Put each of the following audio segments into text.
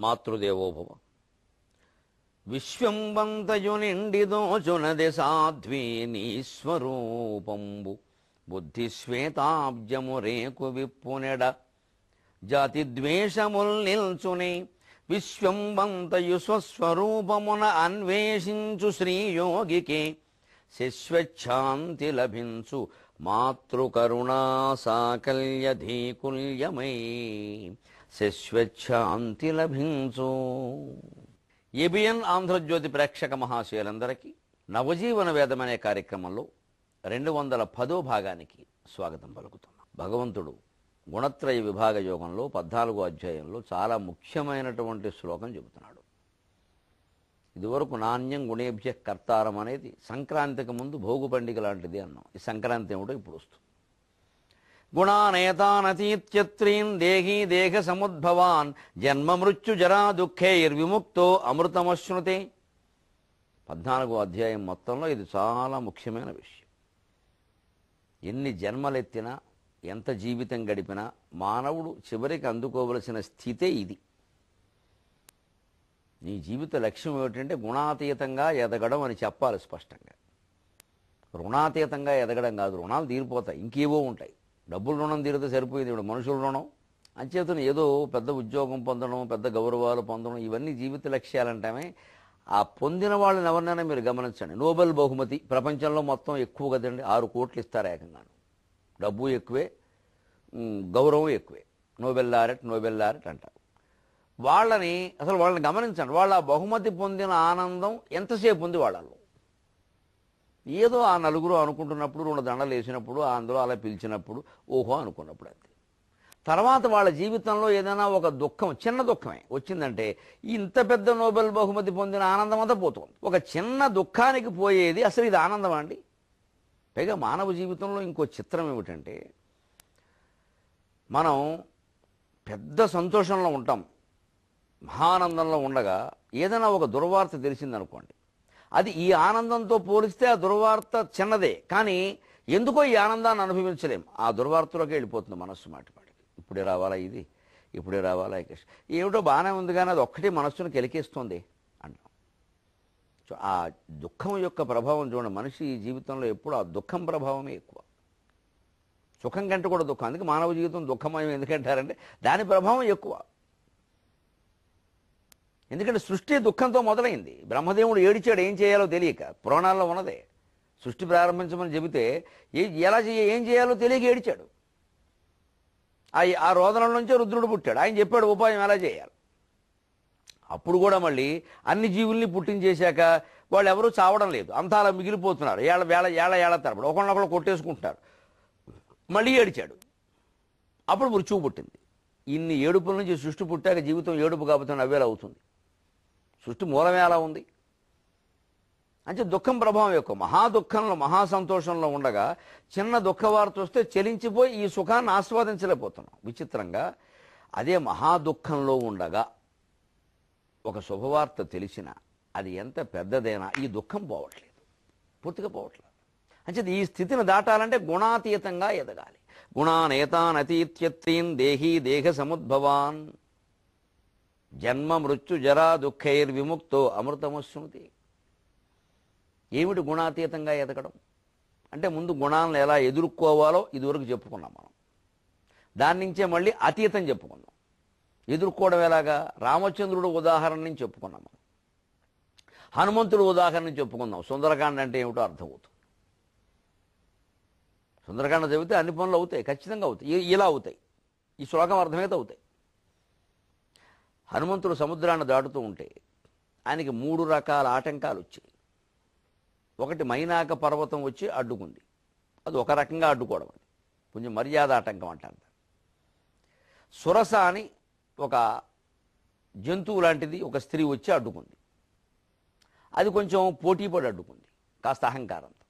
మాతృదేవోభవ. విశ్వంబంతయు నిండిదోచునది సాధ్వీ నీస్వరూపంబు బుద్ధిశ్వేతాబ్జము రేకు విప్పునెడ జాతి ద్వేషముల్ నిల్చునే విశ్వంబంతయు స్వస్వరూపమున అన్వేషించు శ్రీయోగికే శశ్వచ్ఛాంతి లభించు మాతృకరుణా సాకల్యధీకుల్యమై శశ్వచ్ఛాంతి లభించు. ఏబిఎన్ ఆంధ్రజ్యోతి ప్రేక్షక మహాశయులందరికీ నవజీవన వేదం అనే కార్యక్రమంలో 210వ భాగానికి స్వాగతం పలుకుతున్నాం. భగవంతుడు గుణత్రయ విభాగ యోగంలో 14వ అధ్యాయంలో చాలా ముఖ్యమైనటువంటి శ్లోకం చెబుతున్నాడు. ఇదివరకు నాణ్యం గుణేభ్య కర్తారం అనేది సంక్రాంతికి ముందు భోగు పండుగ లాంటిది అన్నాం. ఈ సంక్రాంతి ఏమిటో ఇప్పుడు వస్తుంది. గుణానేతానతీత్యత్రీన్ దేహీ దేహ సముద్భవాన్ జన్మ మృత్యు జరా దుఃఖైర్విముక్తో అమృతమశ్నుతే. 14వ అధ్యాయం మొత్తంలో ఇది చాలా ముఖ్యమైన విషయం. ఎన్ని జన్మలెత్తినా ఎంత జీవితం గడిపినా మానవుడు చివరికి అందుకోవలసిన స్థితే ఇది. నీ జీవిత లక్ష్యం ఏమిటంటే గుణాతీతంగా ఎదగడం అని చెప్పాలి స్పష్టంగా. రుణాతీతంగా ఎదగడం కాదు. రుణాలు తీరిపోతాయి, ఇంకేవో ఉంటాయి. డబ్బులు రుణం తీరితే సరిపోయింది. ఇప్పుడు మనుషుల రుణం అంచేతను ఏదో పెద్ద ఉద్యోగం పొందడం, పెద్ద గౌరవాలు పొందడం, ఇవన్నీ జీవిత లక్ష్యాలంటామే. ఆ పొందిన వాళ్ళని ఎవరినైనా మీరు గమనించండి. నోబెల్ బహుమతి ప్రపంచంలో మొత్తం ఎక్కువ కదండి, 6 కోట్లు ఇస్తారు ఏకంగా. డబ్బు ఎక్కువే, గౌరవం ఎక్కువే. నోబెల్ లారెట్ అంటారు. వాళ్ళని గమనించండి. వాళ్ళ బహుమతి పొందిన ఆనందం ఎంతసేపు ఉంది వాళ్ళలో. ఏదో ఆ నలుగురు అనుకుంటున్నప్పుడు, 2 దండలు వేసినప్పుడు, అందులో అలా పిలిచినప్పుడు ఓహో అనుకున్నప్పుడు అంతే. తర్వాత వాళ్ళ జీవితంలో ఏదైనా ఒక దుఃఖం, చిన్న దుఃఖమే వచ్చిందంటే ఇంత పెద్ద నోబెల్ బహుమతి పొందిన ఆనందం అంతా పోతుంది. ఒక చిన్న దుఃఖానికి పోయేది అసలు ఇది ఆనందం అండి. పైగా మానవ జీవితంలో ఇంకో చిత్రం ఏమిటంటే మనం పెద్ద సంతోషంలో ఉంటాం, మహానందంలో ఉండగా ఏదైనా ఒక దుర్వార్త తెలిసిందనుకోండి, అది ఈ ఆనందంతో పోలిస్తే ఆ దుర్వార్త చిన్నదే. కానీ ఎందుకో ఈ ఆనందాన్ని అనుభవించలేం. ఆ దుర్వార్తలోకి వెళ్ళిపోతుంది మనస్సు మాటిపాటికి. ఇప్పుడే రావాలా ఇది, ఇప్పుడే రావాలా ఇక ఏమిటో బాగానే ఉంది కానీ అది ఒక్కటే మనస్సును కెలికేస్తుంది అంటాం. సో ఆ దుఃఖం యొక్క ప్రభావం చూడండి. మనిషి జీవితంలో ఎప్పుడు ఆ దుఃఖం ప్రభావమే ఎక్కువ. సుఖం కంటే కూడా దుఃఖం. అందుకే మానవ జీవితం దుఃఖమయం ఎందుకంటారంటే దాని ప్రభావం ఎక్కువ. ఎందుకంటే సృష్టి దుఃఖంతో మొదలైంది. బ్రహ్మదేవుడు ఏడిచాడు ఏం చేయాలో తెలియక. పురాణాల్లో ఉన్నదే. సృష్టి ప్రారంభించమని చెబితే ఏం చేయాలో తెలియక ఏడిచాడు. ఆ రోదనల నుంచే రుద్రుడు పుట్టాడు. ఆయన చెప్పాడు ఉపాయం ఎలా చేయాలి. అప్పుడు కూడా మళ్ళీ అన్ని జీవుల్ని పుట్టించేశాక వాళ్ళు ఎవరూ చావడం లేదు, అంతా అలా మిగిలిపోతున్నారు. ఏళ్ళ తరబడి ఒకళ్ళొకళ్ళు కొట్టేసుకుంటున్నారు. మళ్ళీ ఏడిచాడు. అప్పుడు మృత్యువు పుట్టింది. ఇన్ని ఏడుపుల నుంచి సృష్టి పుట్టాక జీవితం ఏడుపు కాబట్టి నవ్వేలా అవుతుంది. సృష్టి మూలమే అలా ఉంది. అంటే దుఃఖం ప్రభావం ఎక్కువ. మహాదుఃఖంలో మహాసంతోషంలో ఉండగా చిన్న దుఃఖ వార్త వస్తే చెలించిపోయి ఈ సుఖాన్ని ఆస్వాదించలేకపోతున్నాం. విచిత్రంగా అదే మహాదుఃఖంలో ఉండగా ఒక శుభవార్త తెలిసిన అది ఎంత పెద్దదైనా ఈ దుఃఖం పోవట్లేదు, పూర్తిగా పోవట్లేదు. అంటే ఈ స్థితిని దాటాలంటే గుణాతీతంగా ఎదగాలి. గుణానేతానతీత్యత్రీన్ దేహీ దేహ సముద్భవాన్ జన్మ మృత్యు జరా దుఃఖైర్విముక్తో అమృతమశ్నుతే. ఏమిటి గుణాతీతంగా ఎదగడం అంటే ముందు గుణాలను ఎలా ఎదుర్కోవాలో ఇదివరకు చెప్పుకున్నాం మనం. దాని నుంచే మళ్ళీ అతీతం చెప్పుకుందాం. ఎదుర్కోవడం ఎలాగా? రామచంద్రుడు ఉదాహరణ నుంచి చెప్పుకున్నాం మనం. హనుమంతుడు ఉదాహరణ నుంచి చెప్పుకుందాం. సుందరకాండ అంటే ఏమిటో అర్థమవుతుంది. సుందరకాండ చదివితే అన్ని పనులు అవుతాయి, ఖచ్చితంగా అవుతాయి. ఇలా అవుతాయి. ఈ శ్లోకం అర్థమైతే అవుతాయి. హనుమంతుడు సముద్రాన్ని దాటుతూ ఉంటే ఆయనకి 3 రకాల ఆటంకాలు వచ్చాయి. ఒకటి మైనాక పర్వతం వచ్చి అడ్డుకుంది. అది ఒక రకంగా అడ్డుకోవడం, అది కొంచెం మర్యాద ఆటంకం అంటారు. సురస అని ఒక జంతువు లాంటిది ఒక స్త్రీ వచ్చి అడ్డుకుంది. అది కొంచెం పోటీపడి అడ్డుకుంది, కాస్త అహంకారంతో.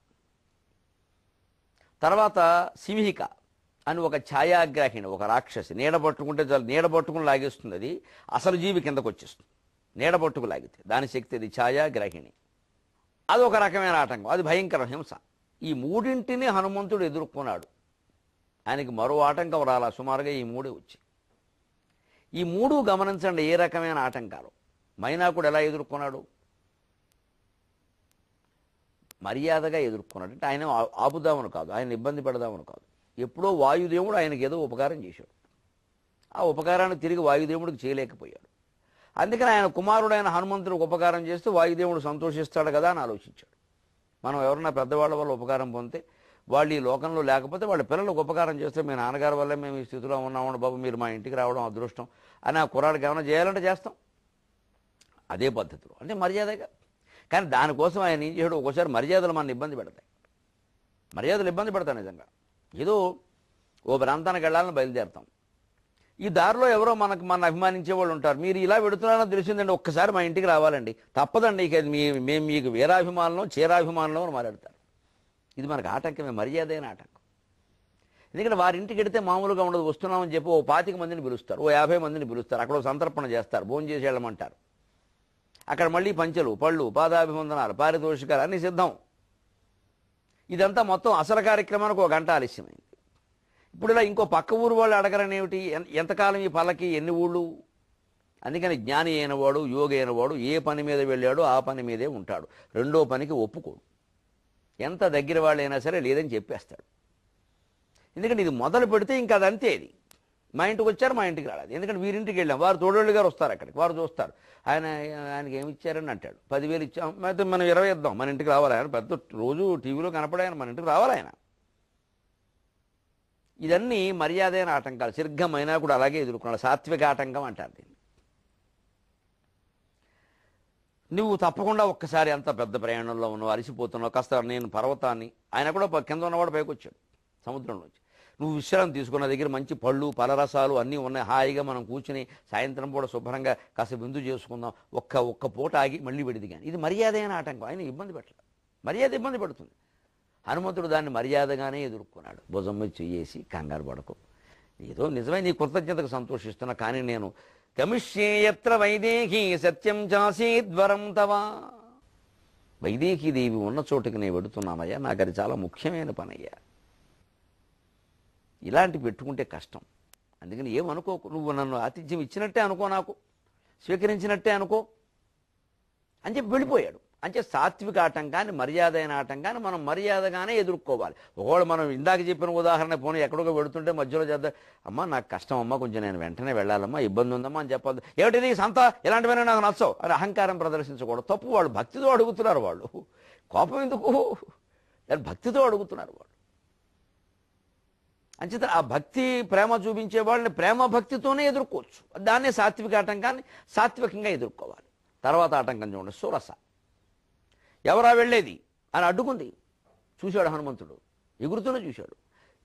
తర్వాత సింహిక అని ఒక ఛాయాగ్రాహిణి, ఒక రాక్షసి. నీడ పట్టుకుంటే చాలు, నీడ పట్టుకుని లాగేస్తుంది. అది అసలు జీవి కిందకు వచ్చేస్తుంది నీడ పట్టుకు లాగితే. దాని శక్తి అది ఛాయాగ్రాహిణి. అదొక రకమైన ఆటంకం, అది భయంకర హింస. ఈ మూడింటిని హనుమంతుడు ఎదుర్కొన్నాడు. ఆయనకి మరో ఆటంకం రాలా, సుమారుగా ఈ 3 వచ్చి. ఈ మూడు గమనించండి ఏ రకమైన ఆటంకాలు. మైనాకుడు ఎలా ఎదుర్కొన్నాడు? మర్యాదగా ఎదుర్కొన్నాడు. అంటే ఆయన ఆపుదామని కాదు, ఆయన ఇబ్బంది పెడదామని కాదు. ఎప్పుడో వాయుదేవుడు ఆయనకి ఏదో ఉపకారం చేశాడు. ఆ ఉపకారాన్ని తిరిగి వాయుదేవుడికి చేయలేకపోయాడు. అందుకని ఆయన కుమారుడైన హనుమంతుడికి ఉపకారం చేస్తే వాయుదేవుడు సంతోషిస్తాడు కదా అని ఆలోచించాడు. మనం ఎవరన్నా పెద్దవాళ్ళ వల్ల ఉపకారం పొందితే, వాళ్ళు ఈ లోకంలో లేకపోతే వాళ్ళ పిల్లలకు ఉపకారం చేస్తే, మీ నాన్నగారి వల్లే మేము ఈ స్థితిలో ఉన్నామని బాబు, మీరు మా ఇంటికి రావడం అదృష్టం అని ఆ కుర్రాడికి ఏమైనా చేయాలంటే చేస్తాం. అదే పద్ధతిలో అంటే మర్యాదగా. కానీ దానికోసం ఆయన ఏం చేయడం, ఒక్కోసారి మర్యాదలు మన ఇబ్బంది పెడతాయి. మర్యాదలు ఇబ్బంది పెడతాయి నిజంగా. ఏదో ఓ ప్రాంతానికి వెళ్ళాలని బయలుదేరుతాం. ఈ దారిలో ఎవరో మన అభిమానించే వాళ్ళు ఉంటారు. మీరు ఇలా పెడుతున్నారని తెలిసిందండి, ఒక్కసారి మా ఇంటికి రావాలండి. తప్పదండి, ఇక మేము మీకు వీరాభిమానులం చీరాభిమానులం అని మాట్లాడతారు. ఇది మనకు ఆటంకమే, మర్యాద అయిన ఆటంకం. ఎందుకంటే వారింటికి వెడితే మామూలుగా ఉండదు. వస్తున్నామని చెప్పి ఓ 25 మందిని పిలుస్తారు, ఓ 50 మందిని పిలుస్తారు. అక్కడ సంతర్పణ చేస్తారు, భోజనం చేసి వెళ్ళమంటారు. అక్కడ మళ్ళీ పంచెలు, పళ్ళు, పాదాభివందనాలు, పారితోషికాలు అన్నీ సిద్ధం. ఇదంతా మొత్తం అసలు కార్యక్రమానికి 1 గంట ఆలస్యమైంది. ఇప్పుడు ఇలా ఇంకో పక్క ఊరు వాళ్ళు అడగరని ఏమిటి? ఎంతకాలం ఈ పల్లకి, ఎన్ని ఊళ్ళు? అందుకని జ్ఞాని అయినవాడు, యోగి అయినవాడు ఏ పని మీద వెళ్ళాడో ఆ పని మీదే ఉంటాడు. రెండో పనికి ఒప్పుకోడు. ఎంత దగ్గర వాళ్ళైనా సరే లేదని చెప్పేస్తాడు. ఎందుకంటే ఇది మొదలు పెడితే ఇంకా అదంతే. ఇది మా ఇంటికి వచ్చారు, మా ఇంటికి రాలేదు. ఎందుకంటే వీరింటికి వెళ్ళాం, వారు తోడోళ్ళు గారు వస్తారు అక్కడికి, వారు చూస్తారు. ఆయనకి ఏమి ఇచ్చారని అంటాడు. 10,000 ఇచ్చాం, అయితే మనం 20 ఇద్దాం, మన ఇంటికి రావాలి. ఆయన పెద్ద రోజు టీవీలో కనపడాయన, మన ఇంటికి రావాలి ఆయన. ఇదన్నీ మర్యాదైన ఆటంకాలు. సరిగ్గా కూడా అలాగే ఎదుర్కొన్నాడు. సాత్విక ఆటంకం అంటారు దీన్ని. నువ్వు తప్పకుండా ఒక్కసారి అంత పెద్ద ప్రయాణంలో ఉన్నావు, అలసిపోతున్నావు, కాస్త నేను పర్వతాన్ని, ఆయన కూడా కింద ఉన్నవాడు పైకి వచ్చాడు సముద్రంలోంచి. నువ్వు విశ్రాంతి తీసుకున్న దగ్గర మంచి పళ్ళు, పలరసాలు అన్నీ ఉన్నాయి, హాయిగా మనం కూర్చుని సాయంత్రం పూట శుభ్రంగా కాస్త విందు చేసుకుందాం, ఒక్క పూట ఆగి మళ్ళీ విడిదిగాని. ఇది మర్యాదైన ఆటంకం. ఆయన ఇబ్బంది పెట్టలేదు. మర్యాద ఇబ్బంది పడుతుంది. హనుమంతుడు దాన్ని మర్యాదగానే ఎదుర్కొన్నాడు. భుజం మీద చెయ్యేసి, కంగారు పడకు, ఏదో నిజమే నీ కృతజ్ఞతకు సంతోషిస్తున్నా, కానీ నేను గమిష్యేయత్ర వైదేహి సత్యం చాసీద్వరం తవా. వైదేహీదేవి ఉన్న చోటుకి నేను వెడుతున్నానయ్యా, నాకు అది చాలా ముఖ్యమైన పనయ్యా. ఇలాంటి పెట్టుకుంటే కష్టం. అందుకని ఏమనుకోకు, నువ్వు నన్ను ఆతిథ్యం ఇచ్చినట్టే అనుకో, నాకు స్వీకరించినట్టే అనుకో అని చెప్పి వెళ్ళిపోయాడు. అంటే సాత్విక ఆటంకాన్ని, మర్యాద అయిన ఆటంకాన్ని మనం మర్యాదగానే ఎదుర్కోవాలి. ఒకవేళ మనం ఇందాక చెప్పిన ఉదాహరణ పోనీ ఎక్కడికో వెడుతుంటే మధ్యలో చేద్దాం, అమ్మా నాకు కష్టం అమ్మా, కొంచెం నేను వెంటనే వెళ్ళాలమ్మా, ఇబ్బంది ఉందమ్మా అని చెప్పద్దు. ఏమిటి సంత, ఇలాంటివన్నీ నాకు నచ్చవు అని అహంకారం ప్రదర్శించకూడదు. తప్పు. వాళ్ళు భక్తితో అడుగుతున్నారు, వాళ్ళు కోపం ఎందుకు, భక్తితో అడుగుతున్నారు వాళ్ళు. అంచేత ఆ భక్తి ప్రేమ చూపించే వాళ్ళని ప్రేమ భక్తితోనే ఎదుర్కోవచ్చు. దాన్నే సాత్విక ఆటంకాన్ని సాత్వికంగా ఎదుర్కోవాలి. తర్వాత ఆటంకం చూడండి, సురస. ఎవరా వెళ్ళేది అని అడ్డుకుంది. చూశాడు హనుమంతుడు, ఎగురుతూనే చూశాడు.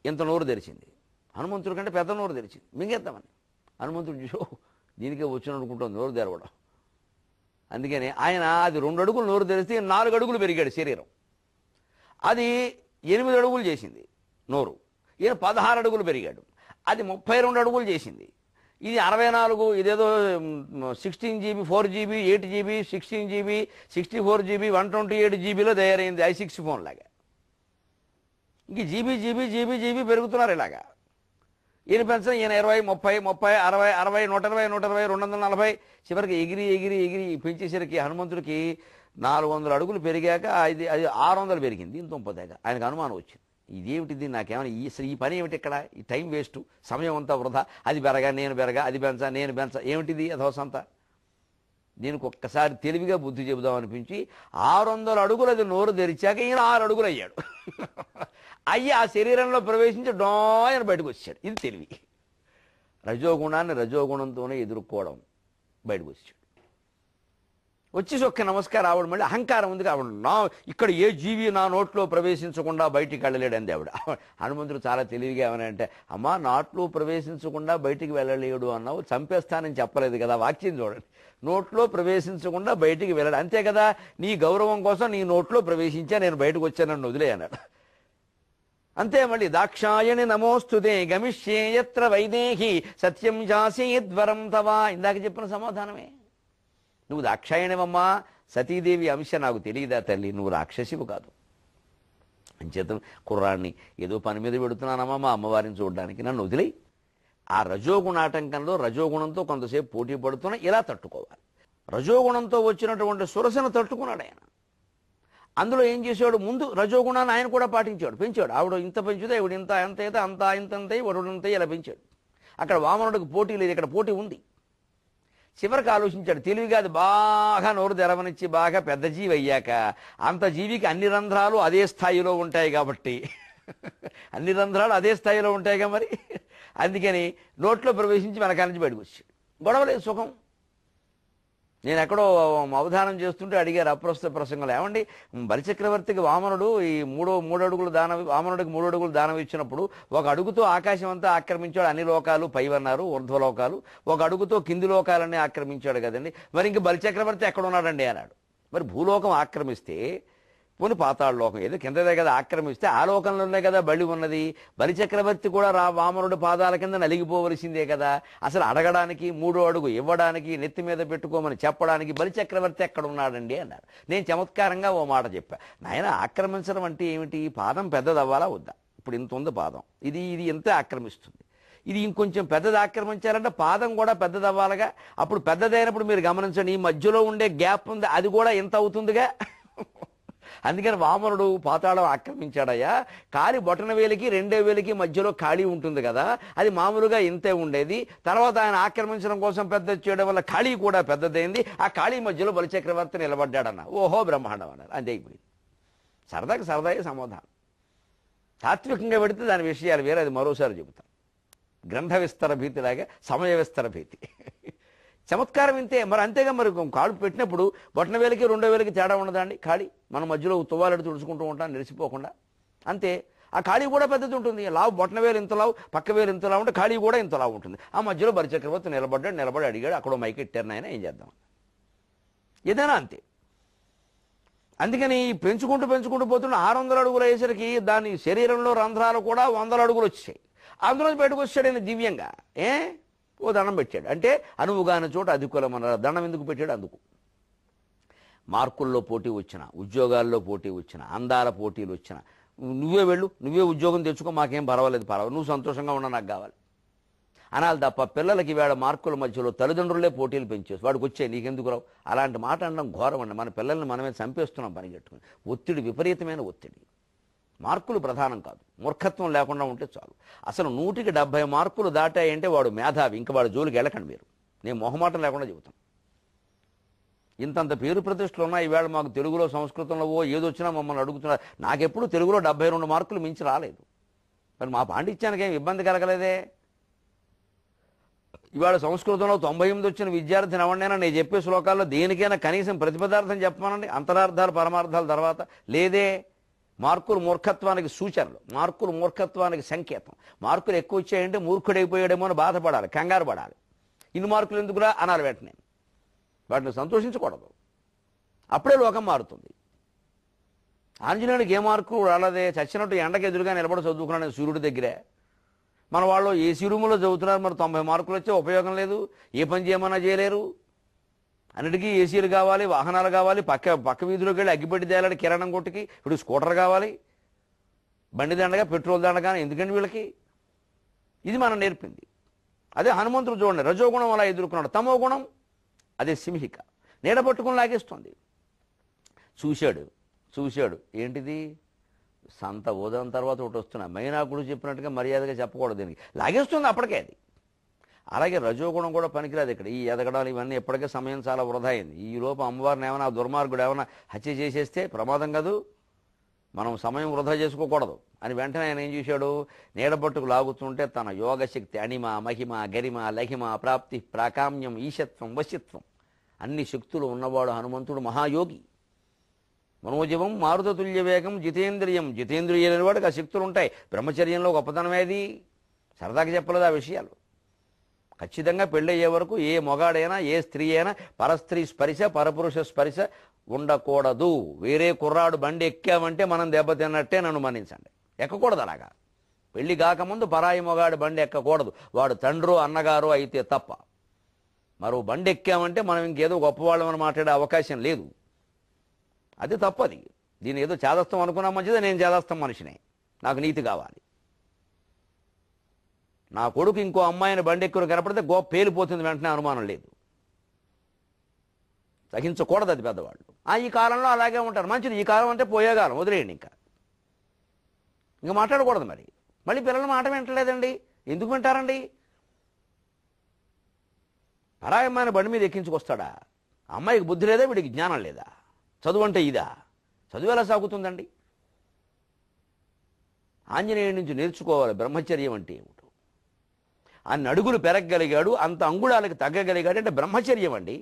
ఎంత నోరు తెరిచింది, హనుమంతుడి కంటే పెద్ద నోరు తెరిచింది, మింగేద్దామని. హనుమంతుడు చూసో దీనికే వచ్చిన అనుకుంటుంది నోరు తెరవడం. అందుకని ఆయన అది 2 అడుగులు నోరు తెరిస్తే 4 అడుగులు పెరిగాడు శరీరం. అది 8 అడుగులు చేసింది నోరు. ఈయన 16 అడుగులు పెరిగాడు. అది 32 అడుగులు చేసింది. ఇది 64, ఇదేదో 16 GB 4 GB 8 GB 16 GB 64 GB 128 GBలో తయారైంది i6 ఫోన్ లాగా. ఇంక జీబీ పెరుగుతున్నారు ఇలాగా. ఈయన పెంచిన ఈయన 20 30 30 60 60 120 120 240 చివరికి ఎగిరి పెంచేసరికి హనుమంతుడికి 400 అడుగులు పెరిగాక అది 600 పెరిగింది. ఇంత తొంపదేగా ఆయనకు అనుమానం వచ్చింది. ఇదేమిటిది, నాకేమైనా ఈ పని ఏమిటి ఇక్కడ, ఈ టైం వేస్ట్, సమయం అంతా వృధా, అది పెరగా నేను పెరగా, అది పెంచా నేను పెంచా, ఏమిటిది అధోసంతా. దీనికి ఒక్కసారి తెలివిగా బుద్ధి చెబుదాం అనిపించి 600 అడుగులు అది నోరు తెరిచాక ఈయన 6 అడుగులు అయ్యాడు. అయ్యి ఆ శరీరంలో ప్రవేశించి డోయన బయటకు వచ్చాడు. ఇది తెలివి. రజోగుణాన్ని రజోగుణంతోనే ఎదుర్కోవడం. బయటకు వచ్చాడు. వచ్చేసి ఒక్క నమస్కారం. ఆవిడ మళ్ళీ అహంకారం ఉంది ఆవిడ, ఇక్కడ ఏ జీవి నా నోట్లో ప్రవేశించకుండా బయటికి వెళ్ళలేడు అంది ఆవిడ. హనుమంతుడు చాలా తెలివిగా ఏమనంటే, అమ్మా నాట్లో ప్రవేశించకుండా బయటికి వెళ్ళలేడు అన్నావు, చంపేస్తానని చెప్పలేదు కదా, వాక్యం చూడండి. నోట్లో ప్రవేశించకుండా బయటికి వెళ్ళాడు, అంతే కదా, నీ గౌరవం కోసం నీ నోట్లో ప్రవేశించా, నేను బయటకు వచ్చానని వదిలే అన్నాడు. అంతే. మళ్ళీ దాక్షాయణి నమోస్తుతే గమిష్యే యత్ర వైదేహి సత్యం జాసీద్వరం తవా. ఇందాక చెప్పిన సమాధానమే. నువ్వు దాక్షాయణమమ్మా, సతీదేవి అంశ నాకు తెలియదా తల్లి, నువ్వు రాక్షసివు కాదు. అంచేత కుర్రాన్ని ఏదో పని మీద పెడుతున్నానమ్మా మా అమ్మవారిని చూడడానికి, నన్ను వదిలేయి, ఆ రజోగుణాటంకంలో రజోగుణంతో కొంతసేపు పోటీ పడుతున్నా ఇలా తట్టుకోవాలి. రజోగుణంతో వచ్చినటువంటి సురసను తట్టుకున్నాడు ఆయన. అందులో ఏం చేశాడు, ముందు రజోగుణాన్ని ఆయన కూడా పాటించాడు, పెంచాడు. ఆవిడ ఇంత పెంచుతే ఇవిడ ఇంత ఎంత అయితే అంత ఇంతంతే వడుంతే ఇలా పెంచాడు. అక్కడ వామనుడికి పోటీ లేదు, ఇక్కడ పోటీ ఉంది. చివరికి ఆలోచించాడు, తెలివిగా అది బాగా నోరు తెరవనిచ్చి బాగా పెద్ద జీవి అయ్యాక అంత జీవికి అన్ని రంధ్రాలు అదే స్థాయిలో ఉంటాయి కాబట్టి అన్ని రంధ్రాలు అదే స్థాయిలో ఉంటాయిగా మరి, అందుకని నోట్లో ప్రవేశించి వెనకాల నుంచి బయటకు వచ్చాడు. గొడవలేదు, సుఖం. నేను ఎక్కడో అవధానం చేస్తుంటే అడిగారు అప్రస్తుత ప్రసంగంలో, ఏమండి బలిచక్రవర్తికి వామనుడు ఈ మూడు అడుగులు దానం, వామనుడికి 3 అడుగులు దానం ఇచ్చినప్పుడు ఒక అడుగుతో ఆకాశం అంతా ఆక్రమించాడు, అన్ని లోకాలు పైవన్నారు ఊర్ధ్వలోకాలు, ఒక అడుగుతో కింది లోకాలన్నీ ఆక్రమించాడు కదండి, మరి ఇంక బలిచక్రవర్తి ఎక్కడ ఉన్నాడండి అన్నాడు. మరి భూలోకం ఆక్రమిస్తే పోని పాతాళ లోకం ఏదో కిందదే కదా ఆక్రమిస్తే ఆ లోకంలోనే కదా బలి ఉన్నది. బలిచక్రవర్తి కూడా వామనుడి పాదాల కింద నలిగిపోవలసిందే కదా. అసలు అడగడానికి 3వ అడుగు ఇవ్వడానికి నెత్తి మీద పెట్టుకోమని చెప్పడానికి బలిచక్రవర్తి ఎక్కడ ఉన్నాడండి అన్నారు. నేను చమత్కారంగా ఓ మాట చెప్పా, నాయన ఆక్రమించడం అంటే ఏమిటి, పాదం పెద్దది అవ్వాలా వద్దా? ఇప్పుడు ఇంత ఉంది పాదం, ఇది ఇంతే ఆక్రమిస్తుంది, ఇది ఇంకొంచెం పెద్దది ఆక్రమించాలంటే పాదం కూడా పెద్దది అవ్వాలిగా. అప్పుడు పెద్దదైనప్పుడు మీరు గమనించండి, ఈ మధ్యలో ఉండే గ్యాప్ ఉంది, అది కూడా ఎంత అవుతుందిగా. అందుకని వామనుడు పాతాళం ఆక్రమించాడయ్యా. కాలి బొటన వేలికి 2వ వేలికి మధ్యలో ఖాళీ ఉంటుంది కదా, అది మామూలుగా ఇంతే ఉండేది. తర్వాత ఆయన ఆక్రమించడం కోసం పెద్ద చేయడం వల్ల ఖాళీ కూడా పెద్దదైంది. ఆ ఖాళీ మధ్యలో బలిచక్రవర్తి నిలబడ్డాడన్న. ఓహో బ్రహ్మాండం అన్నారు, అంతే అయిపోయింది. సరదాగా సమాధానం. తాత్వికంగా పెడితే దాని విషయాలు వేరే, అది మరోసారి చెబుతాం. గ్రంథ విస్తర భీతిలాగా సమయ విస్తర భీతి. చమత్కారం ఇంతే మరి, అంతేగా మరి. కాళ్ళు పెట్టినప్పుడు బొటన వేలకి 2వ వేలకి తేడా ఉండదండి, ఖాళీ మనం మధ్యలో తువ్వాలెడు తుడుచుకుంటూ ఉంటాం నిలిచిపోకుండా, అంతే. ఆ ఖాళీ కూడా పెద్దది ఉంటుంది. లావు బొటన వేలు ఇంతలావు, పక్క వేలు ఇంతలా ఉంటే ఖాళీ కూడా ఇంతలా ఉంటుంది. ఆ మధ్యలో బలిచక్రవర్తి నిలబడి అడిగాడు, అక్కడ మైక్ ఎట్టారు నాయన, ఏం చేద్దాం, ఏదైనా అంతే. అందుకని పెంచుకుంటూ పోతున్న 600 అడుగులు అయ్యేసరికి దాని శరీరంలో రంధ్రాలు కూడా 100 అడుగులు వచ్చాయి. అందులో బయటకు వచ్చాడు ఆయన దివ్యంగా. ఓ దండం పెట్టాడు అంటే అనువుగాని చోట అధికులం అన్నారు. దండం ఎందుకు పెట్టాడు? అందుకు. మార్కుల్లో పోటీ వచ్చిన, ఉద్యోగాల్లో పోటీ వచ్చిన, అందాల పోటీలు వచ్చిన, నువ్వే వెళ్ళు, నువ్వే ఉద్యోగం తెచ్చుకో, మాకేం పర్వాలేదు, నువ్వు సంతోషంగా ఉన్నా నాకు కావాలి అనాలి తప్ప పిల్లలకి వేళ మార్కుల మధ్యలో తల్లిదండ్రులే పోటీలు పెంచేసి వాడికి వచ్చాయి నీకెందుకు రావు, అలాంటి మాట అనడం ఘోరం అండి. మన పిల్లల్ని మనమే చంపేస్తున్నాం పనిగట్టుకుని. ఒత్తిడి, విపరీతమైన ఒత్తిడి. మార్కులు ప్రధానం కాదు, మూర్ఖత్వం లేకుండా ఉంటే చాలు. అసలు 100కి 70 మార్కులు దాటాయంటే వాడు మేధావి, ఇంకా వాడు జోలికి వెళ్ళకండి మీరు. నేను మొహమాటం లేకుండా చెబుతాను. ఇంతంత పేరు ప్రతిష్టలు ఉన్నాయి ఈవేళ మాకు తెలుగులో, సంస్కృతంలో ఏదొచ్చినా మమ్మల్ని అడుగుతున్నారు. నాకెప్పుడు తెలుగులో 72 మార్కులు మించి రాలేదు. మరి మా పాండిత్యానికి ఏం ఇబ్బంది కలగలేదే. ఇవాళ సంస్కృతంలో 98 వచ్చిన విద్యార్థిని ఎవరినైనా నేను చెప్పే శ్లోకాల్లో దేనికైనా కనీసం ప్రతిపదార్థం చెప్పమానండి, అంతరార్థాలు పరమార్థాల తర్వాత లేదే. మార్కులు మూర్ఖత్వానికి సూచనలు, మార్కులు మూర్ఖత్వానికి సంకేతం. మార్కులు ఎక్కువ వచ్చాయంటే మూర్ఖుడైపోయాడేమో అని బాధపడాలి, కంగారు పడాలి. ఇన్ని మార్కులు ఎందుకురా అనాలి వెంటనే. వాటిని సంతోషించకూడదు, అప్పుడే లోకం మారుతుంది. ఆంజనేయుడికి ఏ మార్కులు రాలేదే, చచ్చినట్టు ఎండకు ఎదురుగా నిలబడి చదువుకున్నాడు సూర్యుడి దగ్గరే. మన వాళ్ళు ఏసీ రూములో చదువుతున్నారు, మరి 90 మార్కులు వచ్చే ఉపయోగం లేదు, ఏ పని చేయమన్నా చేయలేరు. అన్నిటికీ ఏసీలు కావాలి, వాహనాలు కావాలి, పక్క వీధిలోకి వెళ్ళి అగ్గిపెట్టి తేలాలి కిరాణం కొట్టుకి, ఇప్పుడు స్కూటర్ కావాలి, బండి దండగా పెట్రోల్ దండగా, ఎందుకండి వీళ్ళకి? ఇది మనం నేర్పింది. అదే హనుమంతుడు చూడండి, రజోగుణం అలా ఎదుర్కొన్నాడు, తమో గుణం అదే సింహిక నీడ పట్టుకుని లాగేస్తుంది. చూశాడు ఏంటిది, సంత ఉదయం తర్వాత ఒకటి వస్తున్నా, మైనాకుడు చెప్పినట్టుగా మర్యాదగా చెప్పకూడదు, దీనికి లాగేస్తుంది అప్పటికే అది. అలాగే రజోగుణం కూడా పనికిరాదు ఇక్కడ. ఈ ఎదగడాలు ఇవన్నీ ఎప్పటికే సమయం చాలా వృధా అయింది. ఈ లోపు అమ్మవారిని ఏమైనా దుర్మార్గుడు ఏమైనా హత్య చేసేస్తే ప్రమాదం కాదు, మనం సమయం వృధా చేసుకోకూడదు అని వెంటనే ఆయన ఏం చేశాడు, నీడపట్టుకు లాగుతుంటే తన యోగశక్తి, అణిమ, మహిమ, గరిమ, లహిమ, ప్రాప్తి, ప్రాకామ్యం, ఈశత్వం, వశిత్వం అన్ని శక్తులు ఉన్నవాడు హనుమంతుడు మహాయోగి. మనోజవం మారుతతుల్య వేగం జితేంద్రియం, జితేంద్రియులైన వాడికి ఆ శక్తులు ఉంటాయి. బ్రహ్మచర్యంలో గొప్పతనమేది, సరదాగా చెప్పలేదు ఆ విషయాలు. ఖచ్చితంగా పెళ్ళయ్యే వరకు ఏ మొగాడైనా ఏ స్త్రీ అయినా పరస్త్రీ స్పర్శ పరపురుష స్పర్శ ఉండకూడదు. వేరే కుర్రాడు బండి ఎక్కామంటే మనం దెబ్బతిన్నట్టే, నన్ను మన్నించండి, ఎక్కకూడదు. అలాగా పెళ్లి కాకముందు పరాయి మొగాడు బండి ఎక్కకూడదు, వాడు తండ్రో అన్నగారో అయితే తప్ప. మరో బండి ఎక్కామంటే మనం ఇంకేదో గొప్పవాళ్ళమని మాట్లాడే అవకాశం లేదు, అది తప్పది. దీని ఏదో చేదస్తం అనుకున్నా మంచిదే, నేను చేదస్తం మనిషినే, నాకు నీతి కావాలి. నా కొడుకు ఇంకో అమ్మాయిని బండి ఎక్కువ కనపడితే పేలిపోతుంది వెంటనే, అనుమానం లేదు. సహించకూడదు అది పెద్దవాళ్ళు. ఈ కాలంలో అలాగే ఉంటారు. మంచిది, ఈ కాలం అంటే పోయే కాలం, వదిలేయండి. ఇంకా మాట్లాడకూడదు. మళ్ళీ పిల్లలు మాట వింటలేదండి. ఎందుకు వింటారండి? పరాయి అమ్మాయిని బండి మీద ఎక్కించుకొస్తాడా? అమ్మాయికి బుద్ధి లేదా, వీడికి జ్ఞానం లేదా? చదువు అంటే ఇదా? చదువు ఎలా సాగుతుందండి? ఆంజనేయుడి నుంచి నేర్చుకోవాలి బ్రహ్మచర్యం అంటే ఏమిటో. అన్ని అడుగులు పెరగగలిగాడు, అంత అంగుళాలకు తగ్గగలిగాడు అంటే బ్రహ్మచర్యం అండి.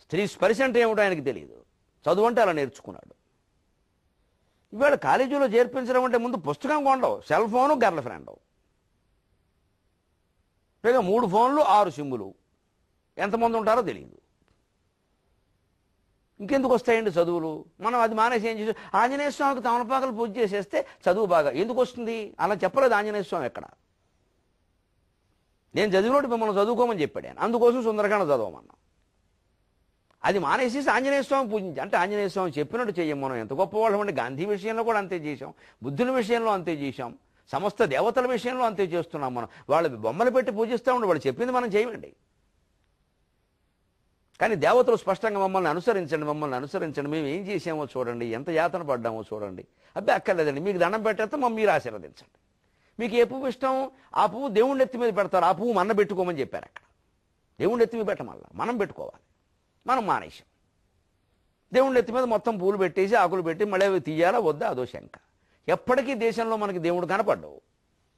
స్త్రీ స్పర్శ అంటే ఏమిటో ఆయనకి తెలియదు, చదువు అంటే అలా నేర్చుకున్నాడు. ఇవాళ కాలేజీలో చేర్పించడం అంటే ముందు పుస్తకం కొండవు, సెల్ ఫోను, గర్ల్ ఫ్రెండ్, పైగా 3 ఫోన్లు 6 సిమ్ములు, ఎంతమంది ఉంటారో తెలియదు. ఇంకెందుకు వస్తాయండి చదువులు? మనం అది మానేసి ఏం చేసి ఆంజనేయ స్వామికి తమలపాకలు పూజ చేసేస్తే చదువు బాగా ఎందుకు వస్తుంది? అలా చెప్పలేదు ఆంజనేయ స్వామి ఎక్కడ. నేను చదివినోటి మిమ్మల్ని చదువుకోమని చెప్పాడు ఆయన, అందుకోసం సుందరకాండ చదవమన్నా. అది మానేసేసి ఆంజనేయ స్వామి పూజించి అంటే ఆంజనేయ స్వామి చెప్పినట్టు చెయ్యం. మనం ఎంత గొప్పవాళ్ళం అంటే గాంధీ విషయంలో కూడా అంతే చేశాం, బుద్ధుని విషయంలో అంతే చేశాం, సమస్త దేవతల విషయంలో అంతే చేస్తున్నాం. మనం వాళ్ళు బొమ్మలు పెట్టి పూజిస్తూ ఉండి వాళ్ళు చెప్పింది మనం చేయమండి. కానీ దేవతలు స్పష్టంగా మమ్మల్ని అనుసరించండి, మమ్మల్ని అనుసరించండి, మేము ఏం చేసామో చూడండి, ఎంత యాతన పడ్డామో చూడండి. అబ్బాయి అక్కర్లేదండి, మీకు దండం పెట్టేస్తే మమ్మల్ని మీరు ఆశీర్వదించండి. మీకు ఏ పువ్వు ఇష్టం ఆ పువ్వు దేవుడి ఎత్తి మీద పెడతారు, ఆ పువ్వు మన్న పెట్టుకోమని చెప్పారు అక్కడ. దేవుడి ఎత్తి మీద పెట్టమల్లా మనం పెట్టుకోవాలి. మనం మానేశాం. దేవుడి ఎత్తి మీద మొత్తం పూలు పెట్టేసి ఆకులు పెట్టి మళ్ళీ అవి తీయాలా వద్దా అదో శంక. ఎప్పటికీ దేశంలో మనకి దేవుడు కనపడ్డావు,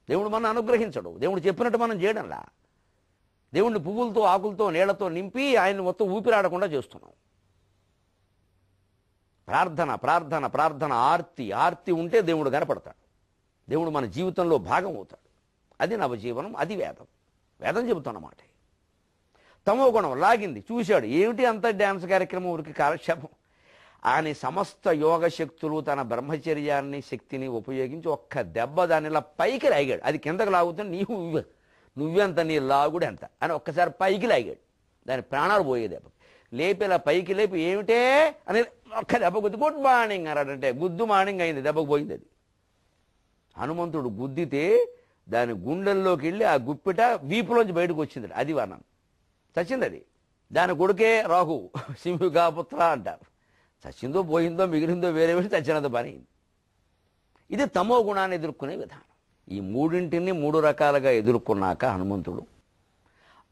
దేవుడు మనం అనుగ్రహించడు, దేవుడు చెప్పినట్టు మనం చేయడంలా. దేవుణ్ణి పువ్వులతో ఆకులతో నీళ్లతో నింపి ఆయన మొత్తం ఊపిరాడకుండా చేస్తున్నాం. ప్రార్థన ప్రార్థన ప్రార్థన, ఆర్తి ఆర్తి ఉంటే దేవుడు కనపడతాడు, దేవుడు మన జీవితంలో భాగం అవుతాడు. అది నవజీవనం, అది వేదం. వేదం చెబుతున్నమాట. తమో గుణం లాగింది, చూశాడు ఏమిటి అంత డ్యాన్స్ కార్యక్రమం, ఊరికి కాలక్షేపం అని సమస్త యోగ శక్తులు తన బ్రహ్మచర్యాన్ని శక్తిని ఉపయోగించి ఒక్క దెబ్బ దాన్ని ఇలా పైకి లాగాడు. అది కిందకు లాగుతుంది, నువ్వెంత నీ లాగుడు ఎంత అని ఒక్కసారి పైకి లాగాడు. దాని ప్రాణాలు పోయే దెబ్బ లేపి ఇలా పైకి లేపి ఏమిటే అని ఒక్క దెబ్బ గుద్ది గుడ్ మార్నింగ్ అన్నాడంటే గుద్దు మార్నింగ్ అయింది, దెబ్బకు పోయింది. అది హనుమంతుడు గుద్దితే దాని గుండెల్లోకి వెళ్ళి ఆ గుప్పిట వీపులోంచి బయటకు వచ్చింది. అది వర్ణం, చచ్చింది అది. దాని కొడుకే రాహు సింహుగాపుత్ర అంటారు. చచ్చిందో పోయిందో మిగిలిందో వేరే విషయం, చచ్చినంత పని. ఇది తమో గుణాన్ని ఎదుర్కొనే విధానం. ఈ మూడింటిని 3 రకాలుగా ఎదుర్కొన్నాక హనుమంతుడు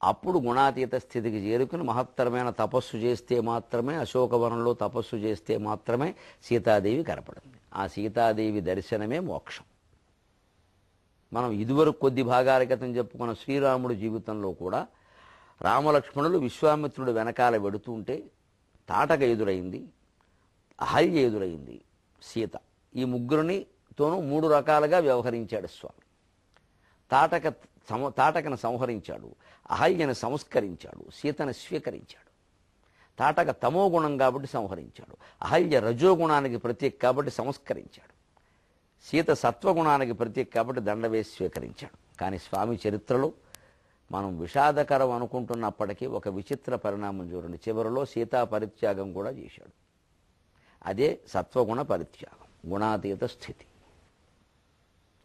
అప్పుడు గుణాతీత స్థితికి చేరుకుని మహత్తరమైన తపస్సు చేస్తే మాత్రమే, అశోకవనంలో తపస్సు చేస్తే మాత్రమే సీతాదేవి కనపడింది. ఆ సీతాదేవి దర్శనమే మోక్షం. మనం ఇదివరకు కొద్ది భాగాల క్రితం చెప్పుకున్న శ్రీరాముడి జీవితంలో కూడా రామలక్ష్మణులు విశ్వామిత్రుడు వెనకాల వెడుతుంటే తాటక ఎదురైంది, అహల్య ఎదురైంది, సీత. ఈ ముగ్గురినితోనూ 3 రకాలుగా వ్యవహరించాడు స్వామి. తాటకను సంహరించాడు, అహల్యను సంస్కరించాడు, సీతను స్వీకరించాడు. తాటక తమో గుణం కాబట్టి సంహరించాడు, అహల్య రజోగుణానికి ప్రతీక కాబట్టి సంస్కరించాడు, సీత సత్వగుణానికి ప్రతీక కాబట్టి దండ వేసి స్వీకరించాడు. కానీ స్వామి చరిత్రలో మనం విషాదకరం అనుకుంటున్నప్పటికీ ఒక విచిత్ర పరిణామం చూడండి. చివరిలో సీతా పరిత్యాగం కూడా చేశాడు. అదే సత్వగుణ పరిత్యాగం, గుణాతీత స్థితి.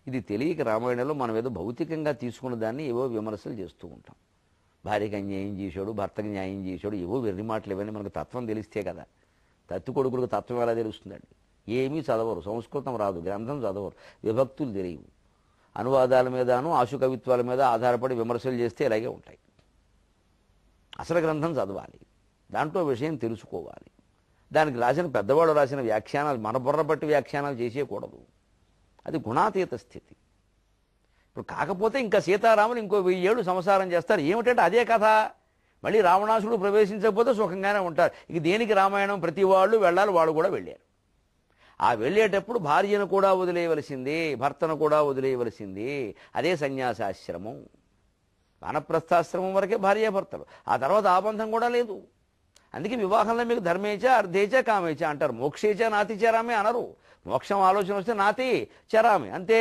ఇది తెలియక రామాయణంలో మనం ఏదో భౌతికంగా తీసుకున్న దాన్ని ఏవో విమర్శలు చేస్తూ ఉంటాం. భార్యకి అన్యాయం చేశాడు, భర్తకి న్యాయం చేశాడు, ఏవో వెర్రి మాటలు. ఇవన్నీ మనకు తత్వం తెలిస్తే కదా. తత్తి కొడుకులకు తత్వం ఎలా తెలుస్తుందండి? ఏమీ చదవరు, సంస్కృతం రాదు, గ్రంథం చదవరు, విభక్తులు తెలియవు, అనువాదాల మీదను ఆశు కవిత్వాల మీద ఆధారపడి విమర్శలు చేస్తే ఇలాగే ఉంటాయి. అసలు గ్రంథం చదవాలి, దాంట్లో విషయం తెలుసుకోవాలి. దానికి రాసిన పెద్దవాళ్ళు రాసిన వ్యాఖ్యానాలు మన బుర్ర పట్టి వ్యాఖ్యానాలు చేసేయకూడదు. అది గుణాతీత స్థితి. ఇప్పుడు కాకపోతే ఇంకా సీతారాములు ఇంకో 1000 ఏళ్ళు సంసారం చేస్తారు. ఏమిటంటే అదే కథ. మళ్ళీ రావణాసుడు ప్రవేశించకపోతే సుఖంగానే ఉంటారు. ఇక దేనికి రామాయణం? ప్రతి వాళ్ళు వెళ్ళాలి, వాళ్ళు కూడా వెళ్ళారు. ఆ వెళ్ళేటప్పుడు భార్యను కూడా వదిలేయవలసింది, భర్తను కూడా వదిలేయవలసింది. అదే సన్యాసాశ్రమం. వానప్రస్థాశ్రమం వరకే భార్యాభర్తలు, ఆ తర్వాత ఆ బంధం కూడా లేదు. అందుకే వివాహంలో మీకు ధర్మేచ అర్ధేచ కామేచ అంటారు. మోక్షేచ నాతి చరామి అనరు. మోక్షం ఆలోచన వస్తే నాతి చరామి అంతే.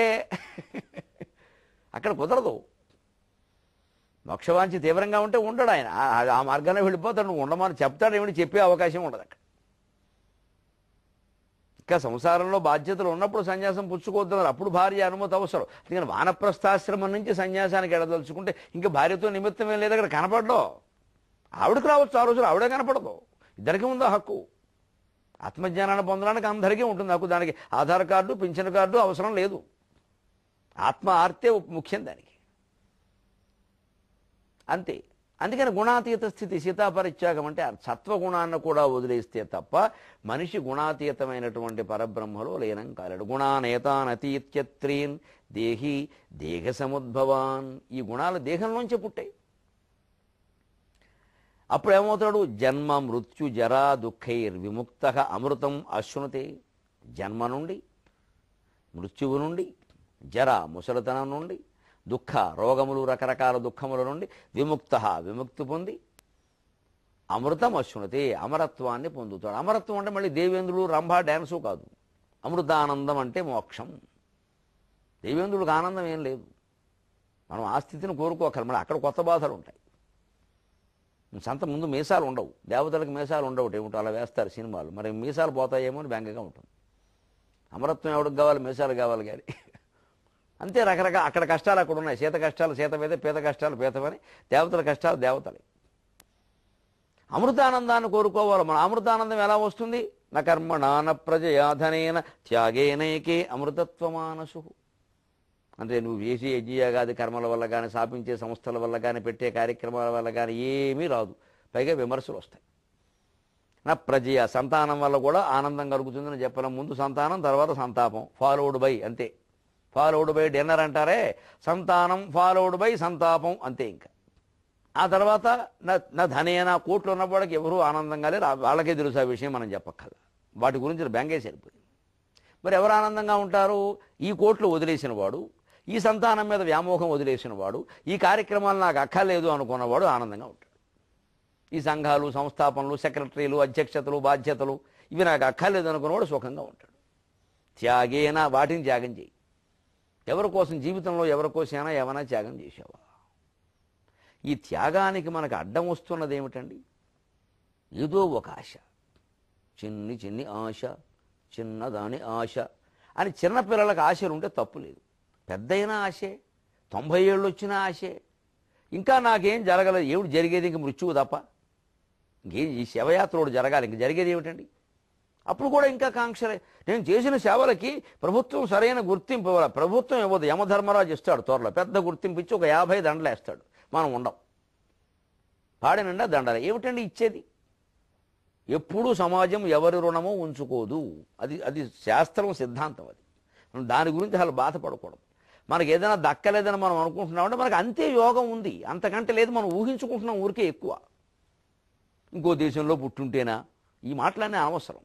అక్కడ కుదరదు. మోక్షవాంచి తీవ్రంగా ఉంటే ఉండడు ఆయన, ఆ మార్గానే వెళ్ళిపోతాడు. నువ్వు ఉండమని చెప్తాడు, ఏమిటి చెప్పే అవకాశం ఉండదు అక్కడ. ఇంకా సంసారంలో బాధ్యతలు ఉన్నప్పుడు సన్యాసం పుచ్చుకోవద్దన్నారు, అప్పుడు భార్య అనుమతి అవసరం. అందుకని వానప్రస్థాశ్రమం నుంచి సన్యాసానికి ఎడదలుచుకుంటే ఇంకా భార్యతో నిమిత్తం ఏం లేదు, అక్కడ కనపడడం. ఆవిడకి రావచ్చు ఆ రోజులు, ఆవిడే కనపడదు. ఇద్దరికీ ఉందా హక్కు? ఆత్మజ్ఞానాన్ని పొందడానికి అందరికీ ఉంటుంది హక్కు. దానికి ఆధార్ కార్డు, పింఛన్ కార్డు అవసరం లేదు. ఆత్మ ఆర్తే ముఖ్యం దానికి, అంతే. అందుకని గుణాతీత స్థితి సీతాపరిత్యాగం అంటే సత్వగుణాన్ని కూడా వదిలేస్తే తప్ప మనిషి గుణాతీతమైనటువంటి పరబ్రహ్మలో లీనం కాలేడు. గుణానేతానతీత్యత్రీన్ దేహి దేహ సముద్భవాన్. ఈ గుణాలు దేహంలోంచి పుట్టాయి. అప్పుడు ఏమవుతాడు? జన్మ మృత్యు జరా దుఃఖైర్ విముక్త అమృతం అశ్నుతే. జన్మ నుండి, మృత్యువు నుండి, జర ముసలితనం నుండి, దుఃఖ రోగములు రకరకాల దుఃఖముల నుండి విముక్తి పొంది అమృతం అశ్నుతే, అమరత్వాన్ని పొందుతాడు. అమరత్వం అంటే మళ్ళీ దేవేంద్రుడు రంభ డ్యాన్సు కాదు. అమృతానందం అంటే మోక్షం. దేవేంద్రుడికి ఆనందం ఏం లేదు. మనం ఆ స్థితిని కోరుకోకరు. మళ్ళీ అక్కడ కొత్త బాధలు ఉంటాయి. సంత ముందు మీసాలు ఉండవు, దేవతలకు మీసాలు ఉండవు, ఏమిటో అలా వేస్తారు సినిమాలు. మరి మీసాలు పోతాయేమో అని బెంగగా ఉంటుంది. అమరత్వం ఎవరికి కావాలి? మీసాలు కావాలి కానీ. అంతే, రకరకాల అక్కడ కష్టాలు అక్కడ ఉన్నాయి. శీత కష్టాలు శీత మీద, పీత కష్టాలు పీతమని, దేవతల కష్టాలు దేవతలే. అమృతానందాన్ని కోరుకోవాలి మనం. అమృతానందం ఎలా వస్తుంది? న కర్మణాన ప్రజయాధనేన త్యాగేనైకే అమృతత్వమానసు. అంటే నువ్వు చేసే యజ్ఞయాగాది కర్మల వల్ల కానీ, స్థాపించే సంస్థల వల్ల కానీ, పెట్టే కార్యక్రమాల వల్ల కానీ ఏమీ రాదు. పైగా విమర్శలు వస్తాయి. నా ప్రజయ సంతానం వల్ల కూడా ఆనందం కలుగుతుందని చెప్పడం. ముందు సంతానం, తర్వాత సంతాపం, ఫాలోడ్ బై. అంతే. ఫాలోడ్ బై డిన్నర్ అంటారే, సంతానం ఫాలోడ్ బై సంతాపం, అంతే. ఇంకా ఆ తర్వాత నా ధనేనా, కోట్లు ఉన్నవాడికి ఎవరూ ఆనందంగా లేరు. వాళ్ళకే తెలుసు ఆ విషయం, మనం చెప్పక్కల. వాటి గురించి బెంగే సరిపోయింది. మరి ఎవరు ఆనందంగా ఉంటారు? ఈ కోట్లు వదిలేసిన వాడు, ఈ సంతానం మీద వ్యామోహం వదిలేసిన వాడు, ఈ కార్యక్రమాలు నాకు అక్కర్లేదు అనుకున్నవాడు ఆనందంగా ఉంటాడు. ఈ సంఘాలు, సంస్థాపనలు, సెక్రటరీలు, అధ్యక్షతలు, బాధ్యతలు ఇవి నాకు అక్కర్లేదు అనుకున్నవాడు సుఖంగా ఉంటాడు. త్యాగేనా, వాటిని త్యాగం చేయి. ఎవరి కోసం? జీవితంలో ఎవరి కోసమైనా ఏమైనా త్యాగం చేసావా? ఈ త్యాగానికి మనకు అడ్డం వస్తున్నది ఏమిటండి? ఏదో ఒక ఆశ, చిన్ని ఆశ, చిన్నదాని ఆశ అని. చిన్నపిల్లలకు ఆశలు ఉంటే తప్పు లేదు. పెద్దయినా ఆశే, 90 ఏళ్ళు వచ్చినా ఆశే. ఇంకా నాకేం జరగలేదు. ఏమిటి జరిగేది? ఇంక మృత్యువు తప్ప ఇంకేం? ఈ శవయాత్రోడు జరగాలి, ఇంక జరిగేది ఏమిటండి? అప్పుడు కూడా ఇంకా కాంక్షలే. నేను చేసిన సేవలకి ప్రభుత్వం సరైన గుర్తింపు ఇవ్వాలి. ప్రభుత్వం ఇవ్వదు. యమధర్మరాజు ఇస్తాడు త్వరలో, పెద్ద గుర్తింపు ఇచ్చి ఒక 50 దండలు వేస్తాడు. మనం ఉండం. పాడి నిండా దండలే. ఏమిటండి ఇచ్చేది? ఎప్పుడూ సమాజం ఎవరి రుణమో ఉంచుకోదు. అది శాస్త్రం, సిద్ధాంతం. అది మనం దాని గురించి అసలు బాధపడకూడదు. మనకు ఏదైనా దక్కలేదని మనం అనుకుంటున్నామంటే మనకు అంతే యోగం ఉంది, అంతకంటే లేదు. మనం ఊహించుకుంటున్నాం ఊరికే ఎక్కువ. ఇంకో దేశంలో పుట్టుంటేనా? ఈ మాటలన్నీ అనవసరం.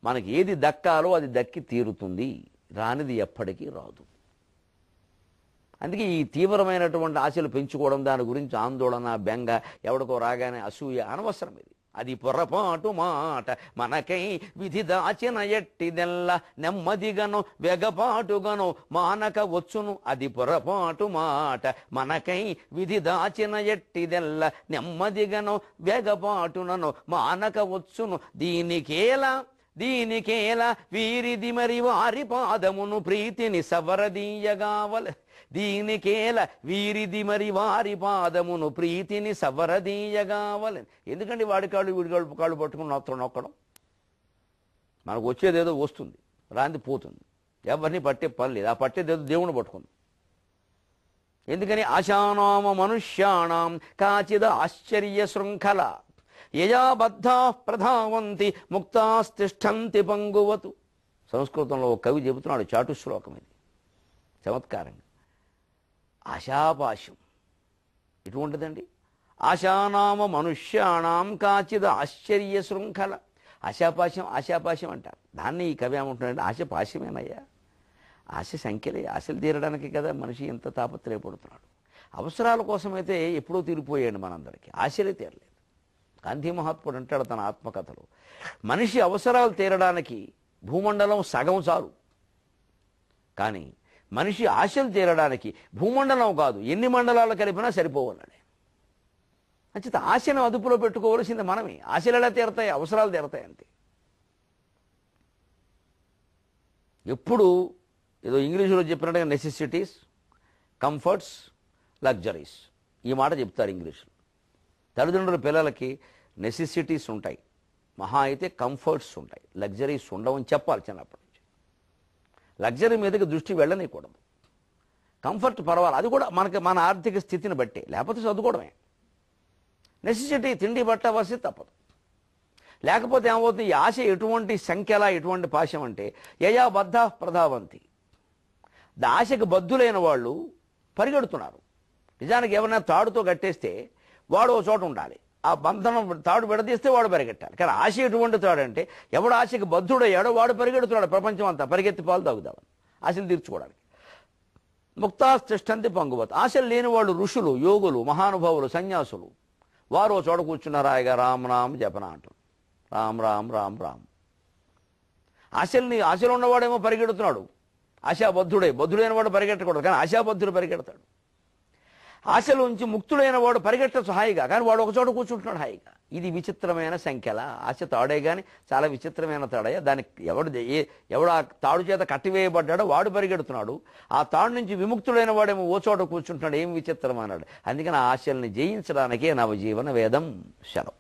మనకి ఏది దక్కాలో అది దక్కి తీరుతుంది. రానిది ఎప్పటికీ రాదు. అందుకే ఈ తీవ్రమైనటువంటి ఆశలు పెంచుకోవడం, దాని గురించి ఆందోళన, బెంగ, ఎవడికో రాగానే అసూయ అనవసరం. ఇది అది పొరపాటు మాట మనకై విధి దాచిన ఎట్టిదెల్ల నెమ్మదిగను వెగపాటుగను మానక వచ్చును. అది పొరపాటు మాట మనకై విధి దాచిన ఎట్టిదెల్ల నెమ్మదిగను వెగపాటునను మానక వచ్చును. దీనికేలా వీరిది మరి వారి పాదమును ప్రీతిని సవరదీయగావల. దీనికేల వీరిది మరి వారి పాదమును ప్రీతిని సవరదీయగావలని. ఎందుకంటే వాడి కాళ్ళు వీడి కాళ్ళు పట్టుకుని నొక్కడం. మనకు వచ్చేదేదో వస్తుంది, రాంది పోతుంది. ఎవరిని పట్టే పని లేదు. ఆ పట్టేదేదో దేవుని పట్టుకుంది. ఎందుకని? ఆశానామ మనుష్యాణం కాచిద ఆశ్చర్య శృంఖల యయాబద్ధా ప్రధావంతి ముక్తాస్తిష్టంతి పంగువతు. సంస్కృతంలో ఒక కవి చెబుతున్నాడు, చాటు శ్లోకం ఇది, చమత్కారంగా. ఆశాపాశం ఎటువంటిదండి? ఆశానామ మనుష్యాణం కాచిద ఆశ్చర్య శృంఖల. ఆశాపాశం అంటారు. దాన్ని ఈ కవి ఏమంటున్నాడంటే, ఆశపాశమేనయ్యా. ఆశ సంఖ్యలే. ఆశలు తీరడానికి కదా మనిషి ఎంత తాపత్రయపడుతున్నాడు. అవసరాల కోసమైతే ఎప్పుడూ తీరిపోయాడు మనందరికీ, ఆశలే తీరలేదు. గాంధీ మహాత్ముడు అంటాడు తన ఆత్మకథలో, మనిషి అవసరాలు తీరడానికి భూమండలం సగం చాలు, కానీ మనిషి ఆశలు తీరడానికి భూమండలం కాదు, ఎన్ని మండలాలు కలిపినా సరిపోవాలని. అంచేత ఆశను అదుపులో పెట్టుకోవలసింది మనమే. ఆశలు ఎలా తీరతాయి? అవసరాలు తీరతాయి అంతే. ఎప్పుడు ఏదో ఇంగ్లీషులో చెప్పినట్టుగా నెసెసిటీస్, కంఫర్ట్స్, లగ్జరీస్ ఈ మాట చెప్తారు ఇంగ్లీషులో. తల్లిదండ్రుల పిల్లలకి నెసెసిటీస్ ఉంటాయి, మహా అయితే కంఫర్ట్స్ ఉంటాయి, లగ్జరీస్ ఉండవని చెప్పాలి చిన్నప్పటి నుంచి. లగ్జరీ మీదకి దృష్టి వెళ్ళనీయకూడదు. కంఫర్ట్ పర్వాలేదు, అది కూడా మన ఆర్థిక స్థితిని బట్టి, లేకపోతే చదువుకోవడమే. నెసెసిటీ తిండి బట్ట వస్తే తప్పదు. లేకపోతే ఏమవుతుంది, ఈ ఆశ ఎటువంటి సంఖ్యల ఎటువంటి పాశం అంటే యయా బద్ధ ప్రధావంతి. ఆశకు బద్ధులైన వాళ్ళు పరిగెడుతున్నారు. నిజానికి ఎవరైనా తాడుతో కట్టేస్తే వాడు ఓ చోట ఉండాలి, ఆ బంధనం తాడు విడదీస్తే వాడు పరిగెట్టాలి. కానీ ఆశ ఎటువంటి తాడు అంటే ఎవడు ఆశకు బద్ధుడయ్యాడో వాడు పరిగెడుతున్నాడు ప్రపంచం అంతా, పరిగెత్తి పాలు తాగుదామని ఆశలు తీర్చుకోవడానికి. ముక్తాస్తిష్టంతి పంగువత్. ఆశలు లేని వాళ్ళు ఋషులు, యోగులు, మహానుభావులు, సన్యాసులు. వారు ఓ చోట కూర్చున్నారు, హాయిగా రామ్ రామ్ జపన అంటారు, రామ్ రామ్ రామ్ రామ్. ఆశలు ఉన్నవాడేమో పరిగెడుతున్నాడు, బద్ధుడైన వాడు పరిగెట్టకూడదు, కానీ ఆశాబద్ధుడు పరిగెడతాడు. ఆశలోంచి ముక్తుడైన వాడు పరిగెట్టచ్చు హాయిగా, కానీ వాడు ఒక చోట కూర్చుంటున్నాడు హాయిగా. ఇది విచిత్రమైన సంఖ్యల. ఆశ తాడే కానీ చాలా విచిత్రమైన తాడయ్య. దానికి ఎవడు ఆ తాడు చేత కట్టివేయబడ్డాడో వాడు పరిగెడుతున్నాడు, ఆ తాడు నుంచి విముక్తుడైన వాడేమో ఓ చోట కూర్చుంటున్నాడు. ఏం విచిత్రం అన్నాడు. అందుకని ఆ ఆశల్ని జయించడానికే నవజీవన వేదం శరం.